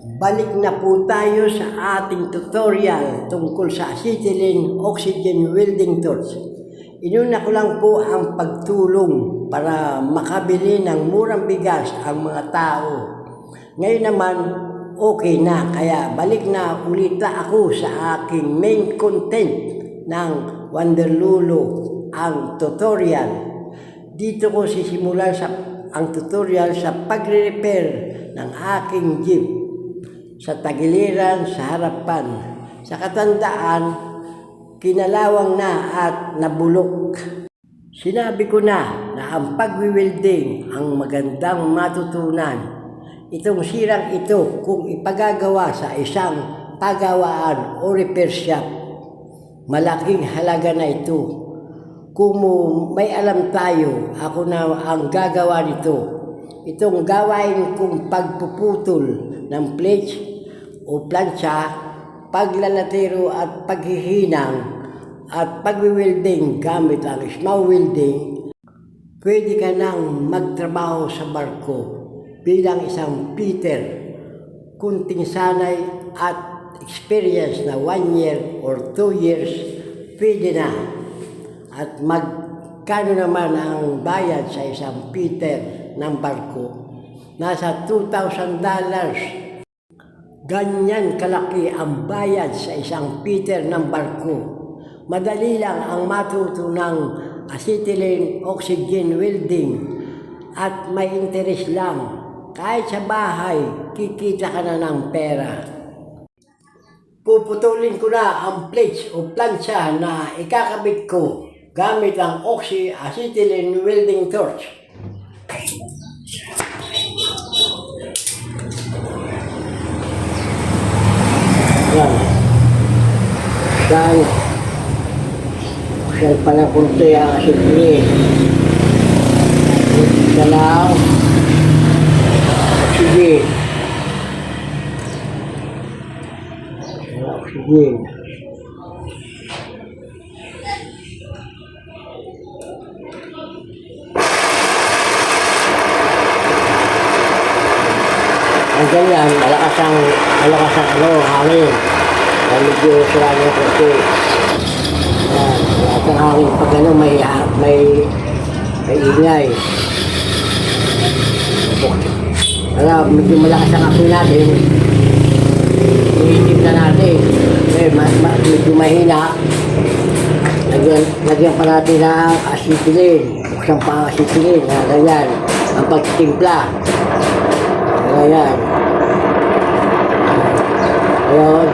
Balik na po tayo sa ating tutorial tungkol sa acetylene oxygen welding torch. Inuna ko lang po ang pagtulong para makabili ng murang bigas ang mga tao. Ngayon naman, okay na, kaya balik na ulit ako sa aking main content ng Wanderlulo, ang tutorial. Dito ko sisimulan ang tutorial sa pagre-repair ng aking jeep sa tagiliran sa harapan. Sa katandaan, kinalawang na at nabulok. Sinabi ko na ang pagwi-welding ang magandang matutunan. Itong sirang ito kung ipagagawa sa isang pagawaan o repair shop, malaking halaga na ito. Kung may alam tayo, ako na ang gagawa nito. Itong gawain kong pagpuputol ng plates o plancha, paglalatero at paghihinang at pagwi-welding gamit ang small welding, pwede ka nang magtrabaho sa barko bilang isang fitter. Kunting sanay at experience na 1 year or 2 years, pwede na. At magkano naman ang bayad sa isang fitter ng barko? Nasa $2,000. Ganyan kalaki ang bayad sa isang fitter ng barko. Madali lang ang matuto ng acetylene oxygen welding at may interest lang. Kahit sa bahay, kikita ka na ng pera. Puputulin ko na ang plates o plancha na ikakabit ko gamit ang acetylene welding torch. Yan. Dahil pala punto yung acetylene. Isa lang. Oxygen. Oxygen. Ang ganyan, malakas ang hangin. Medyo sila ng konti. Malakas ang hangin. Pag may ingay. Kaya medyo malakas ang apoy natin. Iitip na natin. Medyo mahina. Lagyan pa natin ng acetylene. Buksan pa ang acetylene. Ganyan. Ang pagtimpla. Ayan. Ayan.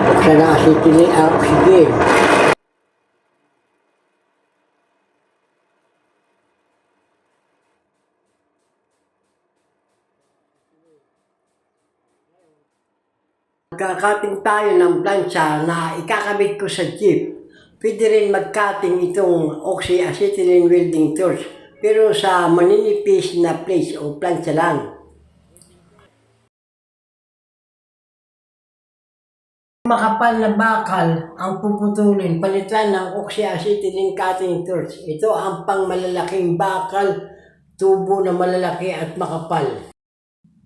Buksan na acetylene ang oxygen. Magkakating tayo ng plancha na ikakabit ko sa jeep. Pwede rin magkating itong acetylene welding torch, pero sa maninipis na plates o plancha lang. Makapal na bakal ang puputulin, palitan ng acetylene cutting torch. Ito ang pang malalaking bakal, tubo na malalaki at makapal.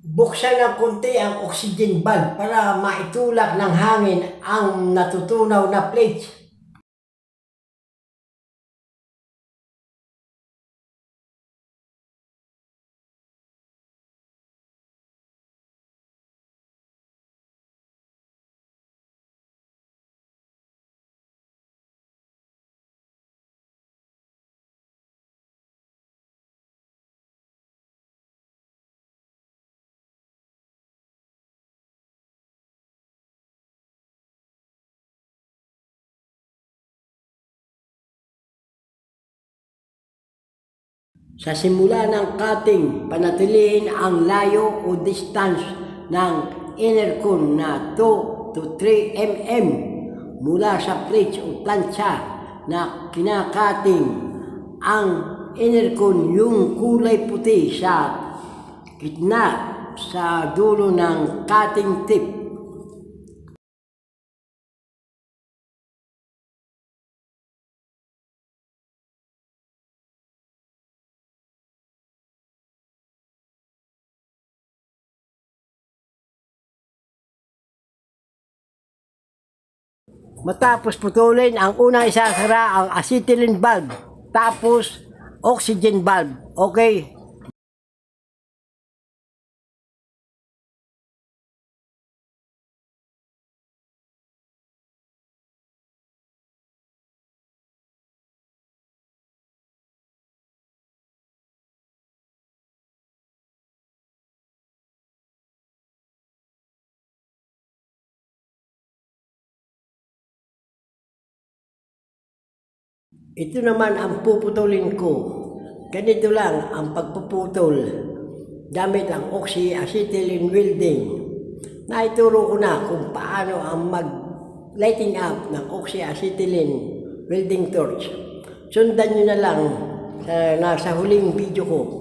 Buksan ng konti ang oxygen valve para maitulak ng hangin ang natutunaw na plates. Sa simula ng cutting, panatilihin ang layo o distance ng inner cone na 2 to 3 mm mula sa plates o plancha na kinakating. Ang inner cone yung kulay puti sa gitna sa dulo ng cutting tip. Matapos putulin, ang unang isasara ang acetylene valve, tapos oxygen valve. Okay? Ito naman ang puputulin ko. Ganito lang ang pagpuputol gamit ang oxy-acetylene welding. Naituro ko na kung paano ang mag-lighting up ng oxy-acetylene welding torch. Sundan nyo na lang sa nasa huling video ko.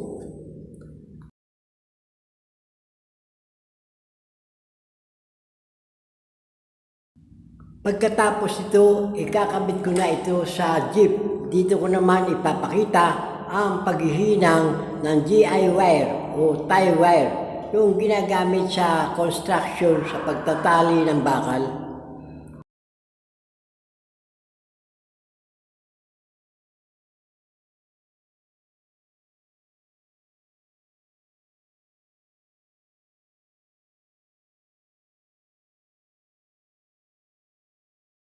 Pagkatapos ito, ikakabit ko na ito sa jeep. Dito ko naman ipapakita ang paghihinang ng GI wire o tie wire, yung ginagamit sa construction sa pagtatali ng bakal.